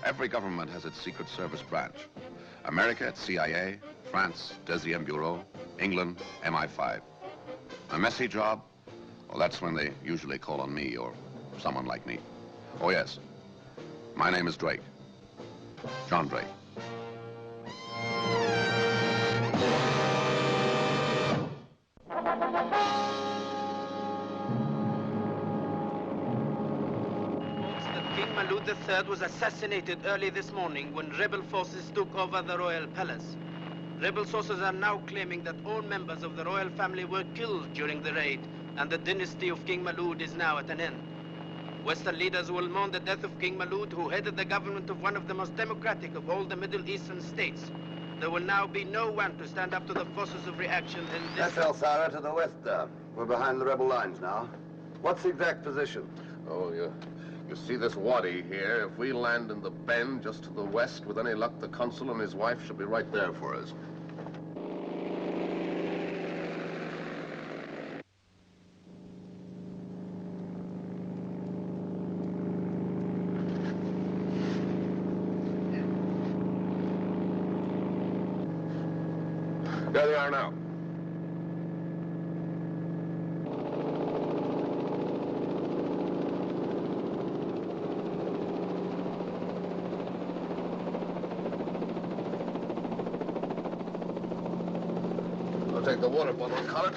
Every government has its Secret Service branch. America, it's CIA, France, Deuxième Bureau, England, MI5. A messy job? Well, that's when they usually call on me or someone like me. Oh, yes. My name is Drake. John Drake. King Malud III was assassinated early this morning when rebel forces took over the royal palace. Rebel sources are now claiming that all members of the royal family were killed during the raid, and the dynasty of King Malud is now at an end. Western leaders will mourn the death of King Malud, who headed the government of one of the most democratic of all the Middle Eastern states. There will now be no one to stand up to the forces of reaction in this... That's El Sara to the west there. We're behind the rebel lines now. What's the exact position? Oh, you see this wadi here? If we land in the bend just to the west, with any luck, the consul and his wife should be right there for us. There they are now. I'll take the water bottle and Colin.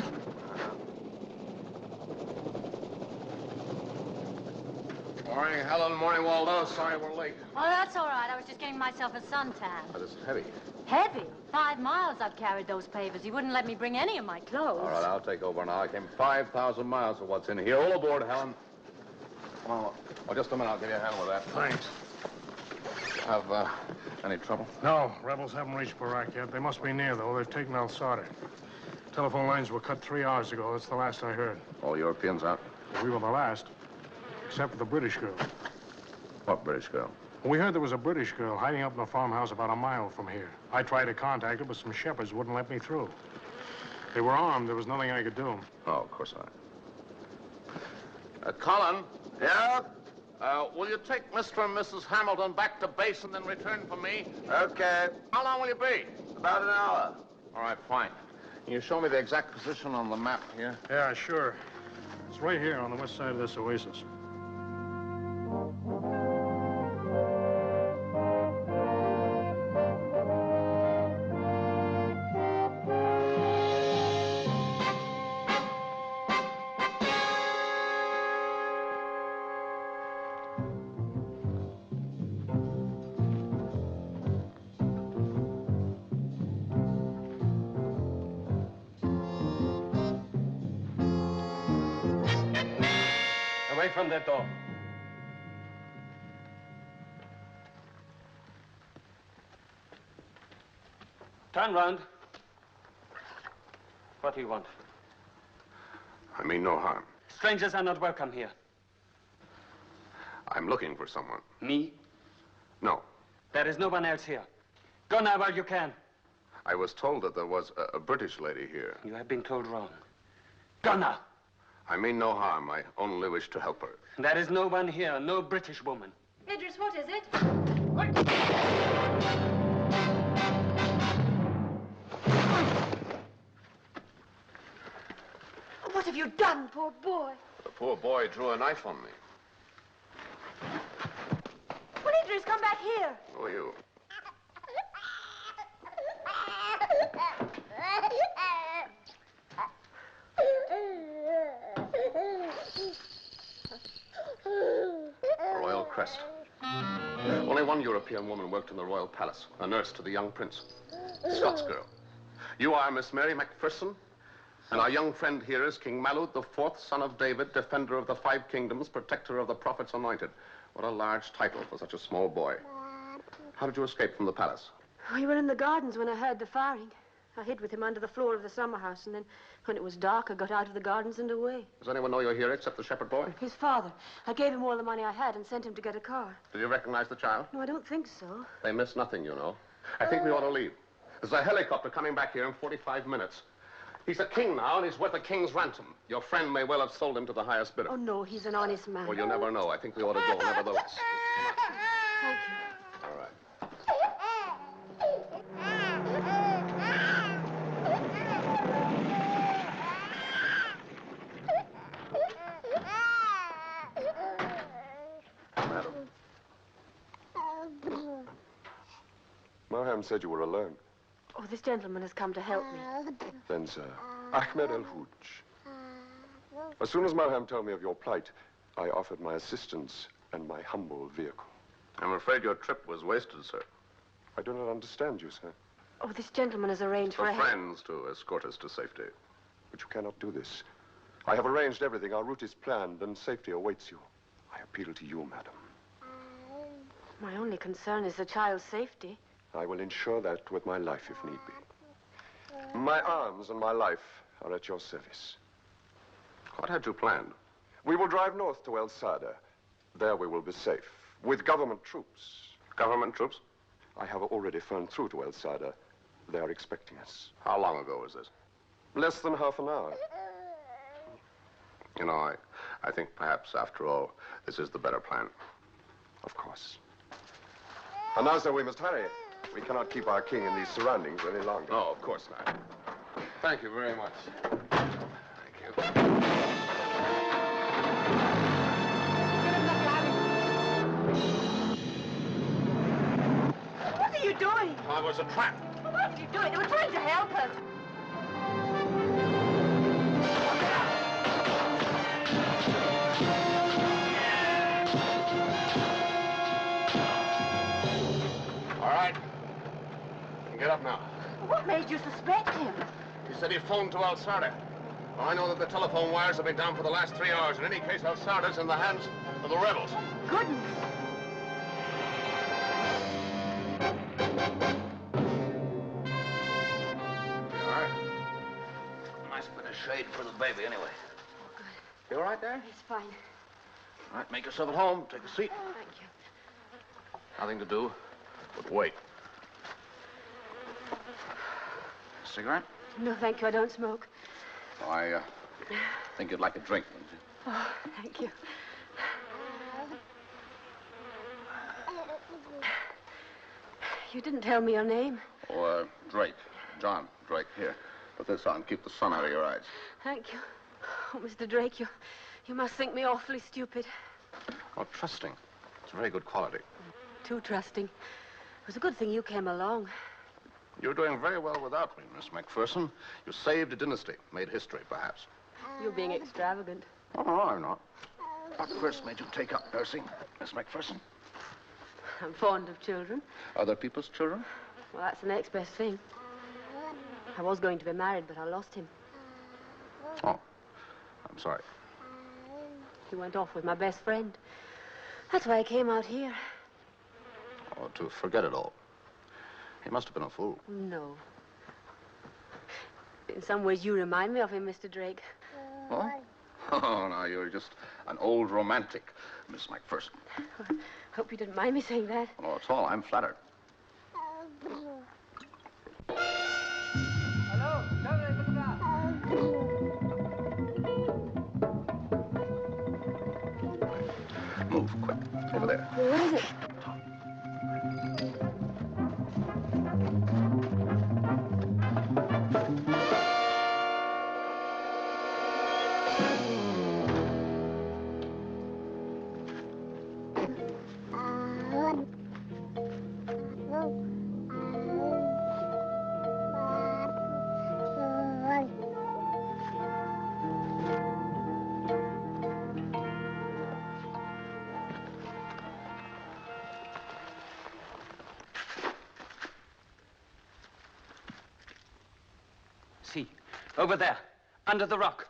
Morning, Helen. Morning, Waldo. Sorry we're late. Oh, that's all right. I was just getting myself a suntan. Oh, this is heavy. Heavy? 5 miles I've carried those papers. He wouldn't let me bring any of my clothes. All right, I'll take over now. I came 5,000 miles of what's in here. All aboard, Helen. Come on. Oh, just a minute. I'll give you a hand with that. Thanks. Have any trouble? No, rebels haven't reached Barak yet. They must be near, though. They've taken El Sara. Telephone lines were cut 3 hours ago. That's the last I heard. All Europeans out? Well, we were the last, except for the British girl. What British girl? We heard there was a British girl hiding up in a farmhouse about a mile from here. I tried to contact her, but some shepherds wouldn't let me through. They were armed. There was nothing I could do. Oh, of course not. Colin? Yeah? Will you take Mr. and Mrs. Hamilton back to base and then return for me? Okay. How long will you be? About an hour. All right, fine. Can you show me the exact position on the map here? Yeah, sure. It's right here on the west side of this oasis. Away from that door. Turn round. What do you want? I mean no harm. Strangers are not welcome here. I'm looking for someone. Me? No. There is no one else here. Go now while you can. I was told that there was a British lady here. You have been told wrong. Go now. I mean no harm. I only wish to help her. There is no one here, no British woman. Idris, what is it? What have you done, poor boy? The poor boy drew a knife on me. Well, Idris, come back here. Who are you? A royal crest. Only one European woman worked in the royal palace, a nurse to the young prince. Scots girl. You are Miss Mary Macpherson, and our young friend here is King Malud the Fourth, son of David, defender of the 5 kingdoms, protector of the prophets anointed. What a large title for such a small boy. How did you escape from the palace? We were in the gardens when I heard the firing. I hid with him under the floor of the summer house, and then when it was dark, I got out of the gardens and away. Does anyone know you're here except the shepherd boy? His father. I gave him all the money I had and sent him to get a car. Do you recognize the child? No, I don't think so. They miss nothing, you know. I think we ought to leave. There's a helicopter coming back here in 45 minutes. He's a king now, and he's worth a king's ransom. Your friend may well have sold him to the highest bidder. Oh, no, he's an honest man. Well, you never know. I think we ought to go, nevertheless. Thank you. All right. Marham said you were alone. Oh, this gentleman has come to help me. Then, sir, Ahmed El-Houj. As soon as Marham told me of your plight, I offered my assistance and my humble vehicle. I'm afraid your trip was wasted, sir. I do not understand you, sir. Oh, this gentleman has arranged for For friends to escort us to safety. But you cannot do this. I have arranged everything. Our route is planned, and safety awaits you. I appeal to you, madam. My only concern is the child's safety. I will ensure that with my life, if need be. My arms and my life are at your service. What had you planned? We will drive north to El Sada. There we will be safe, with government troops. Government troops? I have already phoned through to El Sada. They are expecting us. How long ago was this? Less than half an hour. You know, I think perhaps, after all, this is the better plan. Of course. And now, sir, we must hurry. We cannot keep our king in these surroundings any longer. Oh, of course not. Thank you very much. Thank you. What are you doing? Oh, it was a trap. What are you doing? They were trying to help us. All right. Get up now. What made you suspect him? He said he phoned to El Sarda. Well, I know that the telephone wires have been down for the last 3 hours. In any case, El Sarda's in the hands of the rebels. Goodness. All right. Nice bit of shade for the baby, anyway. Oh, good. You all right there? He's fine. All right, make yourself at home. Take a seat. Thank you. Nothing to do but wait. Cigarette? No, thank you. I don't smoke. Oh, I think you'd like a drink, wouldn't you? Oh, thank you. You didn't tell me your name. Oh, Drake. John Drake. Here, put this on. Keep the sun out of your eyes. Thank you. Oh, Mr. Drake, you must think me awfully stupid. Oh, trusting. It's a very good quality. Too trusting. It was a good thing you came along. You're doing very well without me, Miss McPherson. You saved a dynasty. Made history, perhaps. You're being extravagant. Oh, no, I'm not. What first made you take up nursing, Miss McPherson? I'm fond of children. Other people's children? Well, that's the next best thing. I was going to be married, but I lost him. Oh, I'm sorry. He went off with my best friend. That's why I came out here. Oh, to forget it all. He must have been a fool. No. In some ways, you remind me of him, Mr. Drake. Oh? Oh, no, you're just an old romantic, Miss McPherson. Hope you didn't mind me saying that. Oh, it's all. I'm flattered. Hello, Move, quick. Over there. What is it? See, over there, under the rock.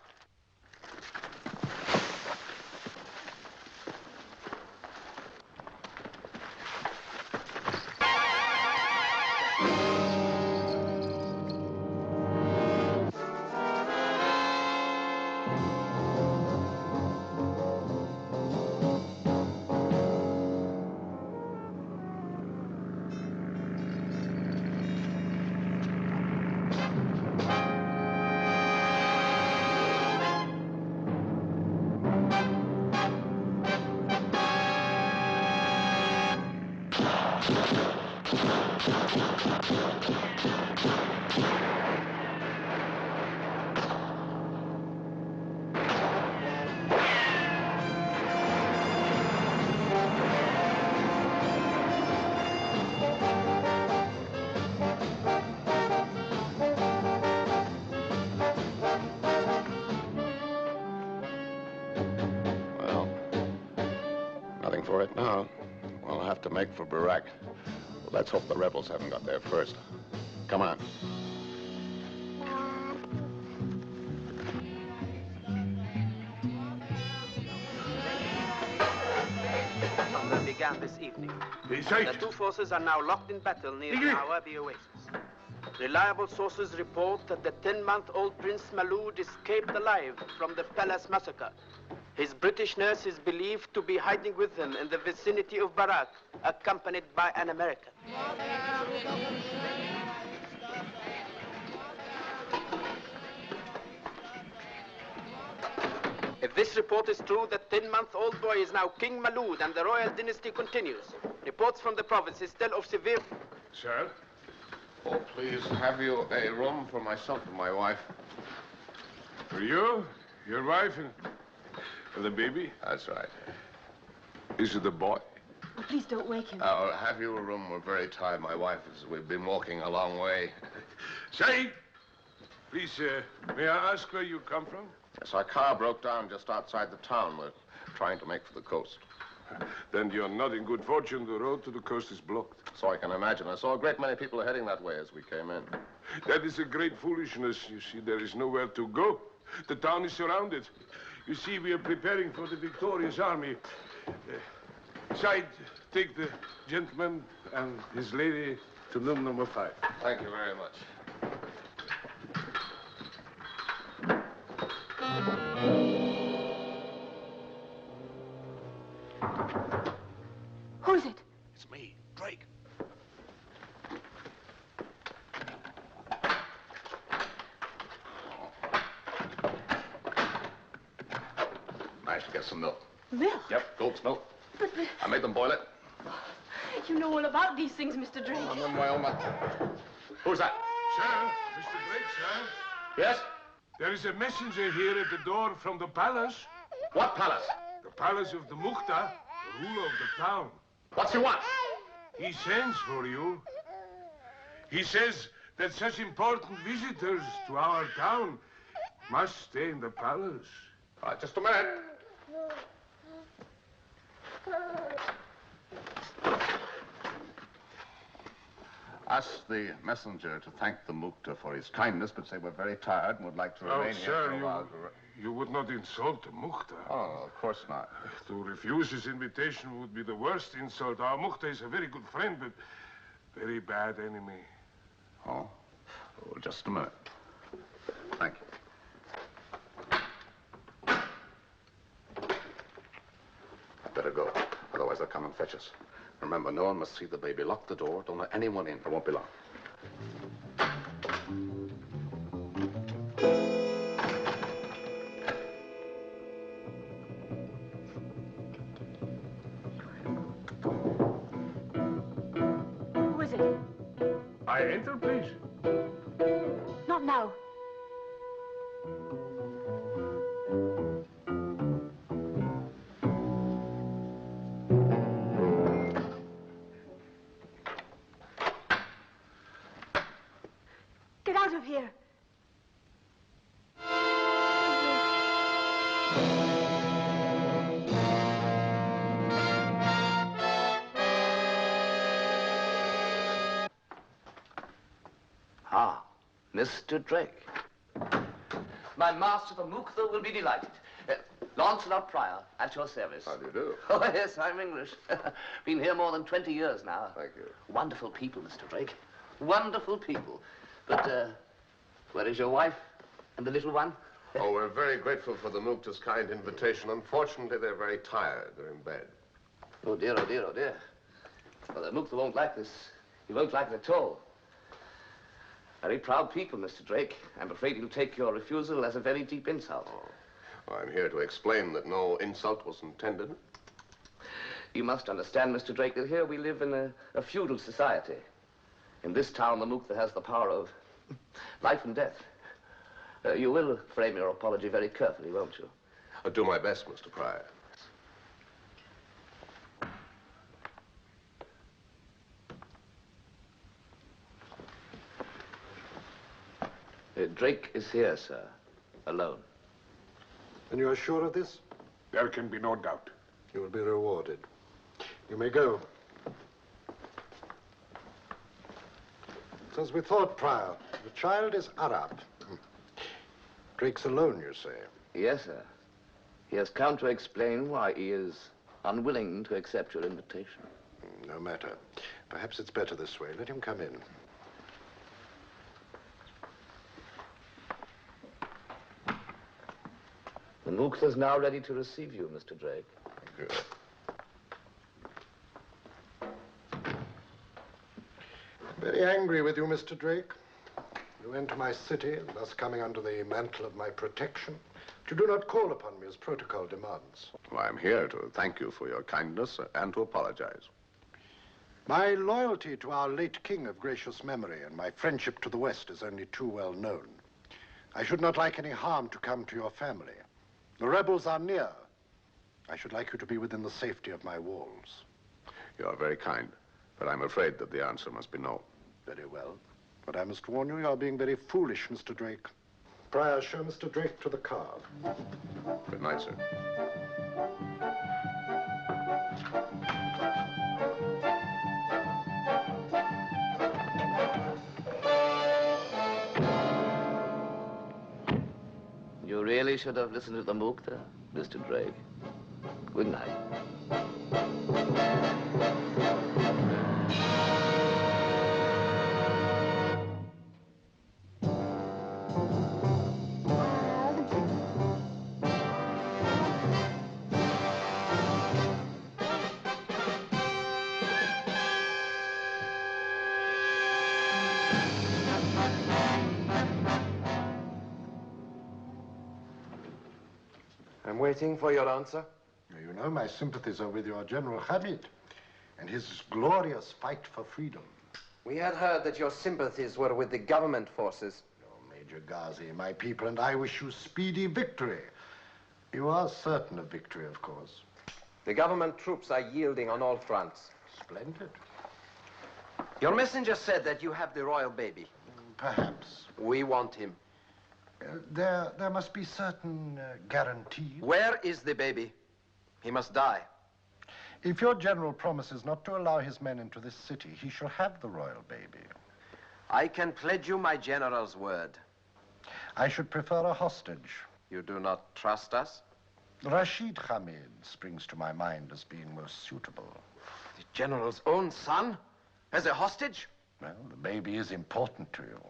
Nothing for it now. We'll have to make for Barak. Well, let's hope the rebels haven't got there first. Come on. Thunder began this evening. The two forces are now locked in battle near the oasis. Reliable sources report that the 10-month-old Prince Maloud escaped alive from the palace massacre. His British nurse is believed to be hiding with him in the vicinity of Barak, accompanied by an American. If this report is true, the 10-month-old boy is now King Maloud and the royal dynasty continues. Reports from the province is still of severe... Sir? Oh, please, have you a room for myself and my wife? For you, your wife, and the baby? That's right. Is it a boy? Oh, please don't wake him. Have you a room? We're very tired. My wife is... We've been walking a long way. Say, please, may I ask where you come from? Yes, our car broke down just outside the town. We're trying to make for the coast. Then you're not in good fortune. The road to the coast is blocked. So I can imagine. I saw a great many people heading that way as we came in. That is a great foolishness. You see, there is nowhere to go. The town is surrounded. You see, we are preparing for the victorious army. Side, take the gentleman and his lady to room number 5. Thank you very much. Who is it? It's me, Drake. Managed to get some milk. Milk? Yep, goat's milk. But... I made them boil it. You know all about these things, Mr. Drake. I'm in my own mind. Who's that? Sir, Mr. Drake, sir. Yes? There is a messenger here at the door from the palace. What palace? The palace of the Mukhtar, the ruler of the town. What's he want? He sends for you. He says that such important visitors to our town must stay in the palace. All right, just a minute. Ask the messenger to thank the Mukhtar for his kindness, but say we're very tired and would like to remain here for a while. You would not insult the Mukhtar. Oh, of course not. To refuse his invitation would be the worst insult. Our Mukhtar is a very good friend, but very bad enemy. Oh? Oh, just a minute. Thank you. I'd better go. Otherwise they'll come and fetch us. Remember, no one must see the baby. Lock the door. Don't let anyone in. It won't be long. Who is it? I enter, please. Not now. Get out of here. Ah, Mr. Drake. My master, the Mukhtar, will be delighted. Lancelot Pryor, at your service. How do you do? Oh, yes, I'm English. Been here more than 20 years now. Thank you. Wonderful people, Mr. Drake. Wonderful people. But, where is your wife and the little one? Oh, we're very grateful for the Mukhtar's kind invitation. Unfortunately, they're very tired. They're in bed. Oh, dear, oh, dear, oh, dear. Well, the Mukhtar won't like this. He won't like it at all. Very proud people, Mr. Drake. I'm afraid he'll take your refusal as a very deep insult. Oh. Well, I'm here to explain that no insult was intended. You must understand, Mr. Drake, that here we live in a feudal society. In this town, the Mukta has the power of life and death. You will frame your apology very carefully, won't you? I'll do my best, Mr. Pryor. Drake is here, sir. Alone. And you are sure of this? There can be no doubt. You will be rewarded. You may go. It's as we thought, Pryor. The child is Arab. Drake's alone, you say? Yes, sir. He has come to explain why he is unwilling to accept your invitation. No matter. Perhaps it's better this way. Let him come in. The Mukta is now ready to receive you, Mr. Drake. Good. Very angry with you, Mr. Drake. You enter my city, thus coming under the mantle of my protection. But you do not call upon me as protocol demands. Well, I'm here to thank you for your kindness and to apologize. My loyalty to our late king of gracious memory and my friendship to the West is only too well known. I should not like any harm to come to your family. The rebels are near. I should like you to be within the safety of my walls. You are very kind, but I'm afraid that the answer must be no. Very well. But I must warn you, you are being very foolish, Mr. Drake. Pryor, show Mr. Drake to the car. Good night, sir. You really should have listened to the Mukta, Mr. Drake. Good night. I'm waiting for your answer. You know, my sympathies are with your General Hamid and his glorious fight for freedom. We had heard that your sympathies were with the government forces. Oh, Major Ghazi, my people and I wish you speedy victory. You are certain of victory, of course. The government troops are yielding on all fronts. Splendid. Your messenger said that you have the royal baby. Perhaps. We want him. There must be certain guarantees. Where is the baby? He must die. If your general promises not to allow his men into this city, he shall have the royal baby. I can pledge you my general's word. I should prefer a hostage. You do not trust us? Rashid Hamid springs to my mind as being most suitable. The general's own son? As a hostage? Well, the baby is important to you.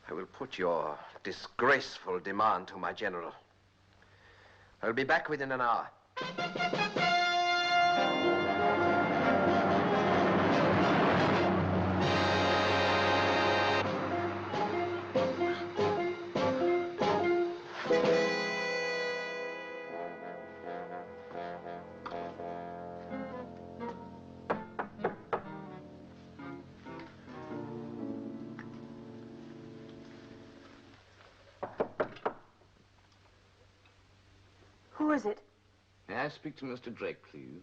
I will put your disgraceful demand to my general. I'll be back within an hour. Who is it? May I speak to Mr. Drake, please?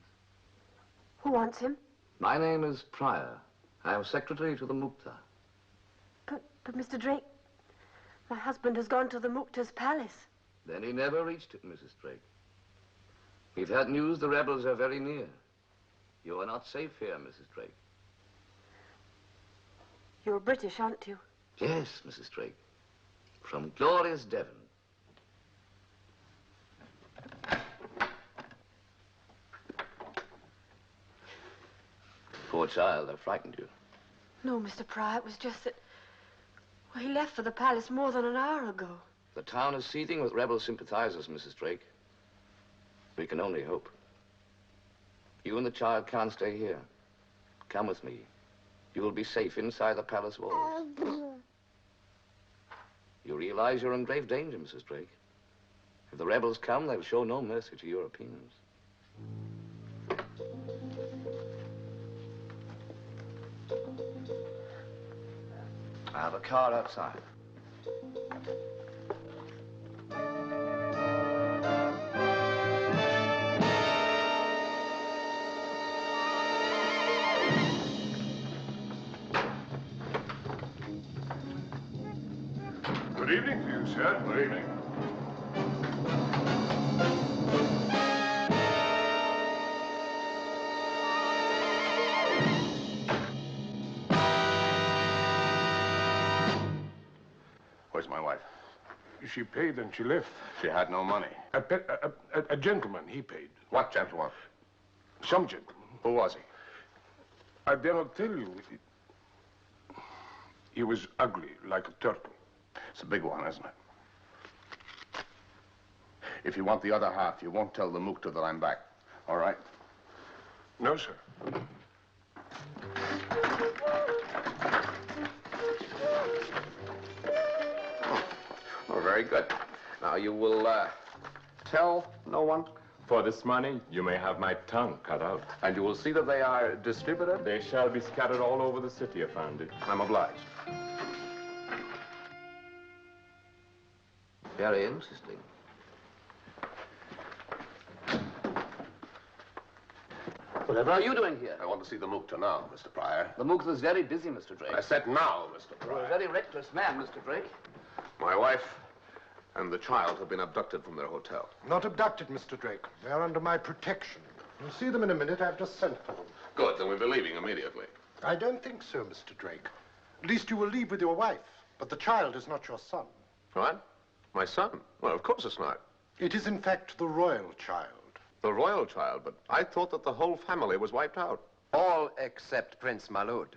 Who wants him? My name is Pryor. I am secretary to the Mukta. But Mr. Drake, my husband has gone to the Mukta's palace. Then he never reached it, Mrs. Drake. We've had news the rebels are very near. You are not safe here, Mrs. Drake. You're British, aren't you? Yes, Mrs. Drake. From glorious Devon. Poor child, I frightened you. No, Mr. Pryor, it was just that... Well, he left for the palace more than an hour ago. The town is seething with rebel sympathizers, Mrs. Drake. We can only hope. You and the child can't stay here. Come with me. You will be safe inside the palace walls. You realize you're in grave danger, Mrs. Drake. If the rebels come, they'll show no mercy to Europeans. I have a car outside. Good evening to you, sir. Good evening. Where's my wife? She paid and she left. She had no money. A gentleman, he paid. What gentleman? Some gentleman. Who was he? I dare not tell you. He was ugly, like a turtle. It's a big one, isn't it? If you want the other half, you won't tell the Mukta that I'm back. All right? No, sir. Oh, very good. Now, you will, tell no one? For this money, you may have my tongue cut out. And you will see that they are distributed? They shall be scattered all over the city, Effendi. I'm obliged. Very interesting. Whatever are you doing here? I want to see the Mukta now, Mr. Pryor. The Mukta's very busy, Mr. Drake. I said now, Mr. You're Pryor. a very reckless man, Mr. Drake. My wife and the child have been abducted from their hotel. Not abducted, Mr. Drake. They are under my protection. You'll see them in a minute. I've just sent for them. Good, then we'll be leaving immediately. I don't think so, Mr. Drake. At least you will leave with your wife. But the child is not your son. What? My son? Well, of course it's not. It is, in fact, the royal child. The royal child, but I thought that the whole family was wiped out. All except Prince Malud.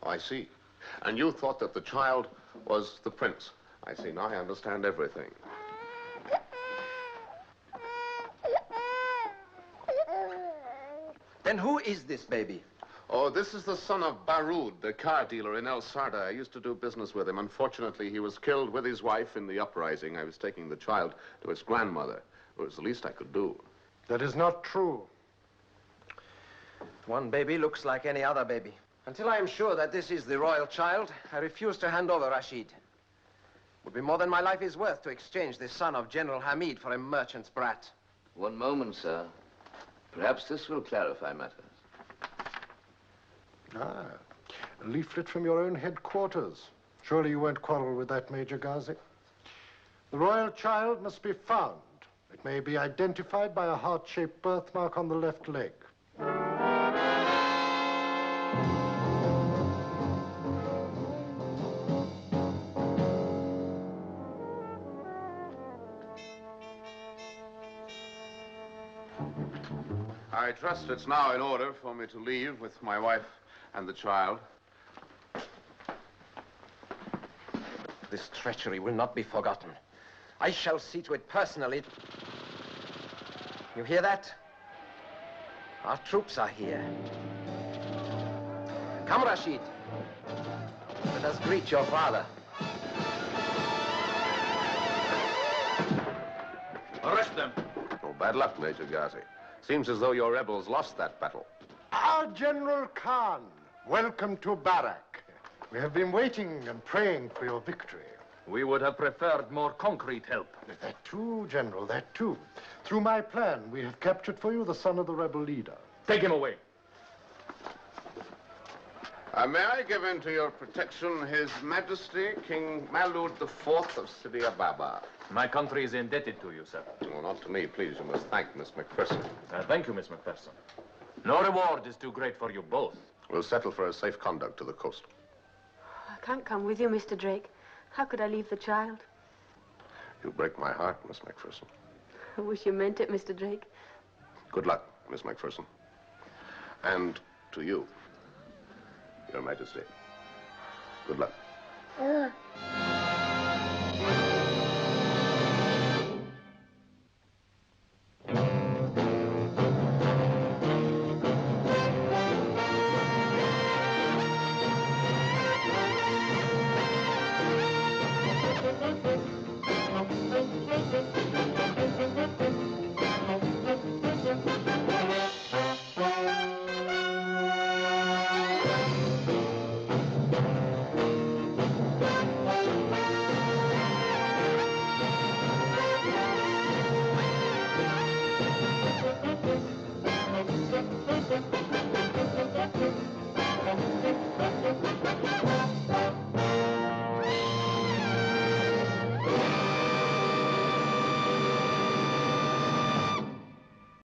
Oh, I see. And you thought that the child was the prince. I see. Now I understand everything. Then who is this baby? Oh, this is the son of Baroud, the car dealer in El Sarda. I used to do business with him. Unfortunately, he was killed with his wife in the uprising. I was taking the child to his grandmother. It was the least I could do. That is not true. One baby looks like any other baby. Until I am sure that this is the royal child, I refuse to hand over Rashid. It would be more than my life is worth to exchange the son of General Hamid for a merchant's brat. One moment, sir. Perhaps this will clarify matters. Ah, a leaflet from your own headquarters. Surely you won't quarrel with that, Major Ghazi. The royal child must be found. It may be identified by a heart-shaped birthmark on the left leg. I trust it's now in order for me to leave with my wife and the child. This treachery will not be forgotten. I shall see to it personally. You hear that? Our troops are here. Come, Rashid. Let us greet your father. Arrest them. Oh, bad luck, Major Ghazi. Seems as though your rebels lost that battle. Our General Khan, welcome to Barak. We have been waiting and praying for your victory. We would have preferred more concrete help. That too, General, that too. Through my plan, we have captured for you the son of the rebel leader. Take him away. May I give into your protection His Majesty, King Malud IV of Sidi Ababa? My country is indebted to you, sir. Oh, not to me, please. You must thank Miss McPherson. Thank you, Miss McPherson. No reward is too great for you both. We'll settle for a safe conduct to the coast. I can't come with you, Mr. Drake. How could I leave the child? You break my heart, Miss McPherson. I wish you meant it, Mr. Drake. Good luck, Miss McPherson. And to you, Your Majesty. Good luck. Thank you.